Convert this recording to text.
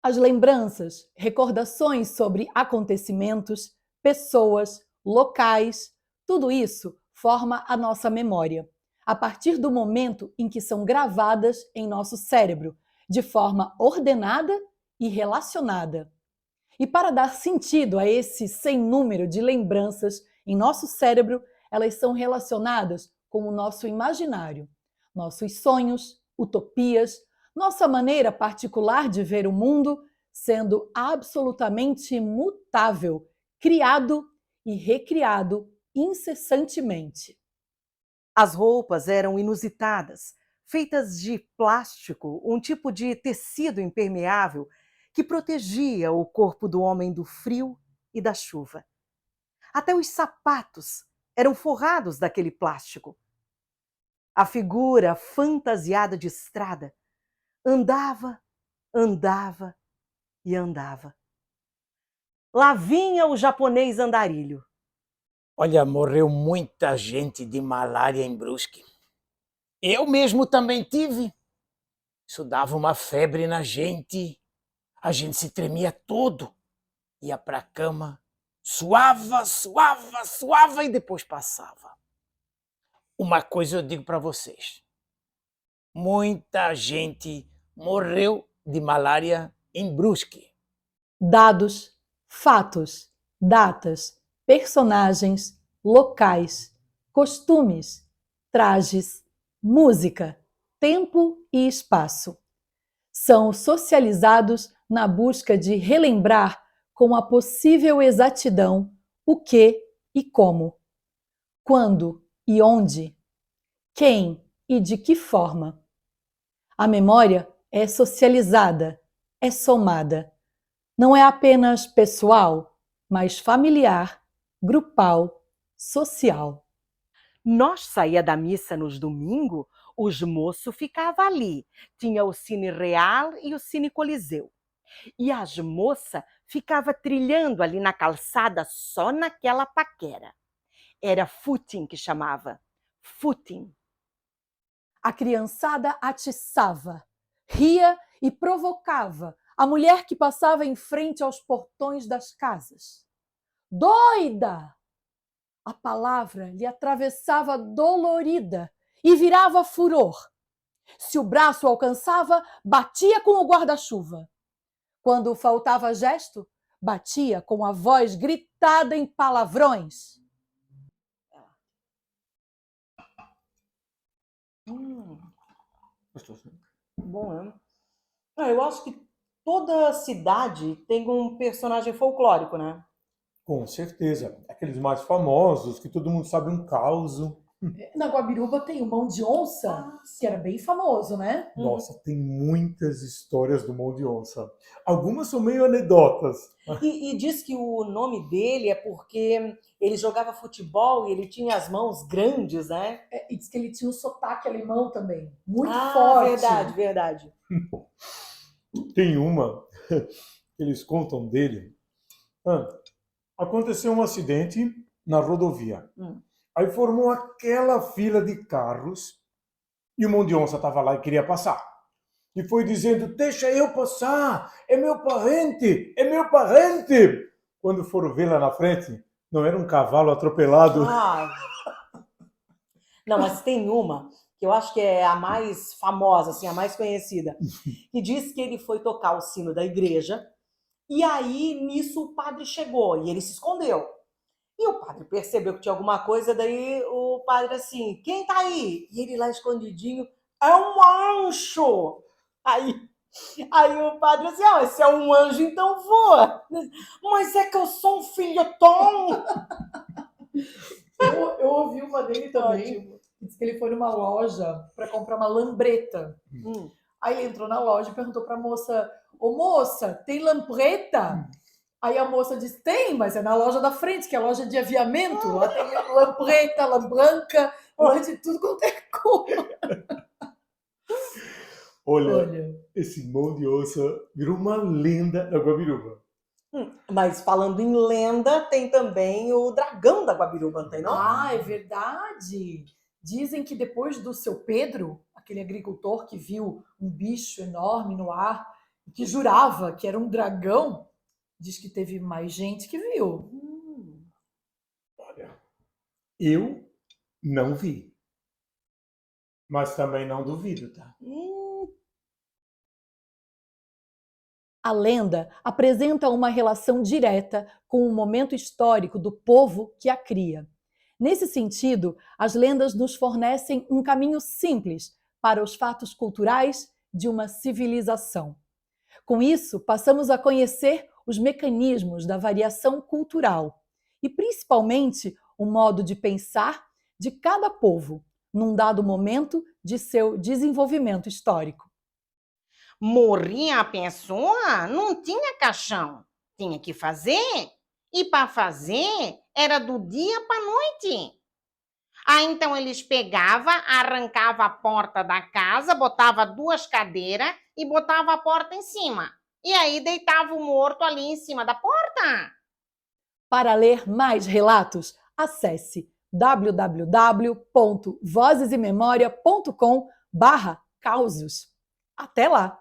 As lembranças, recordações sobre acontecimentos, pessoas, locais, tudo isso forma a nossa memória, a partir do momento em que são gravadas em nosso cérebro, de forma ordenada e relacionada. E para dar sentido a esse sem número de lembranças em nosso cérebro, elas são relacionadas com o nosso imaginário, nossos sonhos, utopias, nossa maneira particular de ver o mundo, sendo absolutamente mutável, criado e recriado incessantemente. As roupas eram inusitadas, feitas de plástico, um tipo de tecido impermeável que protegia o corpo do homem do frio e da chuva. Até os sapatos eram forrados daquele plástico. A figura fantasiada de estrada andava, andava e andava. Lá vinha o japonês andarilho. Olha, morreu muita gente de malária em Brusque. Eu mesmo também tive. Isso dava uma febre na gente. A gente se tremia todo. Ia para a cama, suava, suava, suava e depois passava. Uma coisa eu digo para vocês. Muita gente morreu de malária em Brusque. Dados, fatos, datas, personagens, locais, costumes, trajes, música, tempo e espaço. São socializados na busca de relembrar com a possível exatidão o que e como, quando e onde, quem e de que forma. A memória é socializada, é somada. Não é apenas pessoal, mas familiar, grupal, social. Nós saía da missa nos domingos, os moços ficavam ali. Tinha o Cine Real e o Cine Coliseu. E as moças ficavam trilhando ali na calçada só naquela paquera. Era footing que chamava. Footing. A criançada atiçava, ria e provocava a mulher que passava em frente aos portões das casas. Doida! A palavra lhe atravessava dolorida e virava furor. Se o braço alcançava, batia com o guarda-chuva. Quando faltava gesto, batia com a voz gritada em palavrões. Gostoso. Bom, né? Eu acho que toda cidade tem um personagem folclórico, né? Com certeza. Aqueles mais famosos, que todo mundo sabe um causo. Na Guabiruba tem o Mão de Onça, que era bem famoso, né? Nossa, tem muitas histórias do Mão de Onça. Algumas são meio anedotas. E diz que o nome dele é porque ele jogava futebol e ele tinha as mãos grandes, né? E diz que ele tinha um sotaque alemão também, muito forte. Verdade, verdade. Tem uma que eles contam dele. Aconteceu um acidente na rodovia. Aí formou aquela fila de carros e o Mão de Onça estava lá e queria passar. E foi dizendo, deixa eu passar, é meu parente, é meu parente. Quando foram ver lá na frente, não era um cavalo atropelado. Não, mas tem uma que eu acho que é a mais famosa, assim, a mais conhecida, que diz que ele foi tocar o sino da igreja e aí nisso o padre chegou e ele se escondeu. E o padre percebeu que tinha alguma coisa, daí o padre assim, quem tá aí? E ele lá escondidinho, é um anjo! Aí o padre assim, se é um anjo, então voa. Mas é que eu sou um filhotom. Eu ouvi uma dele também. Diz que ele foi numa loja para comprar uma lambreta. Aí ele entrou na loja e perguntou para a moça, ô moça, tem lambreta? Aí a moça disse, tem, mas é na loja da frente, que é a loja de aviamento. Lá tem lambreta, lambranca, lá de tudo quanto é cor. Olha, esse Mão de Onça virou uma lenda da Guabiruba. Mas falando em lenda, tem também o dragão da Guabiruba, não tem não? É verdade. Dizem que depois do seu Pedro, aquele agricultor que viu um bicho enorme no ar, que jurava que era um dragão, diz que teve mais gente que viu. Olha, eu não vi. Mas também não duvido, tá? A lenda apresenta uma relação direta com o momento histórico do povo que a cria. Nesse sentido, as lendas nos fornecem um caminho simples para os fatos culturais de uma civilização. Com isso, passamos a conhecer os mecanismos da variação cultural e, principalmente, o modo de pensar de cada povo num dado momento de seu desenvolvimento histórico. Morria a pessoa, não tinha caixão. Tinha que fazer. E para fazer, era do dia para a noite. Aí então eles pegavam, arrancavam a porta da casa, botava 2 cadeiras e botava a porta em cima. E aí deitava o morto ali em cima da porta. Para ler mais relatos, acesse www.vozesememoria.com/causos. Até lá!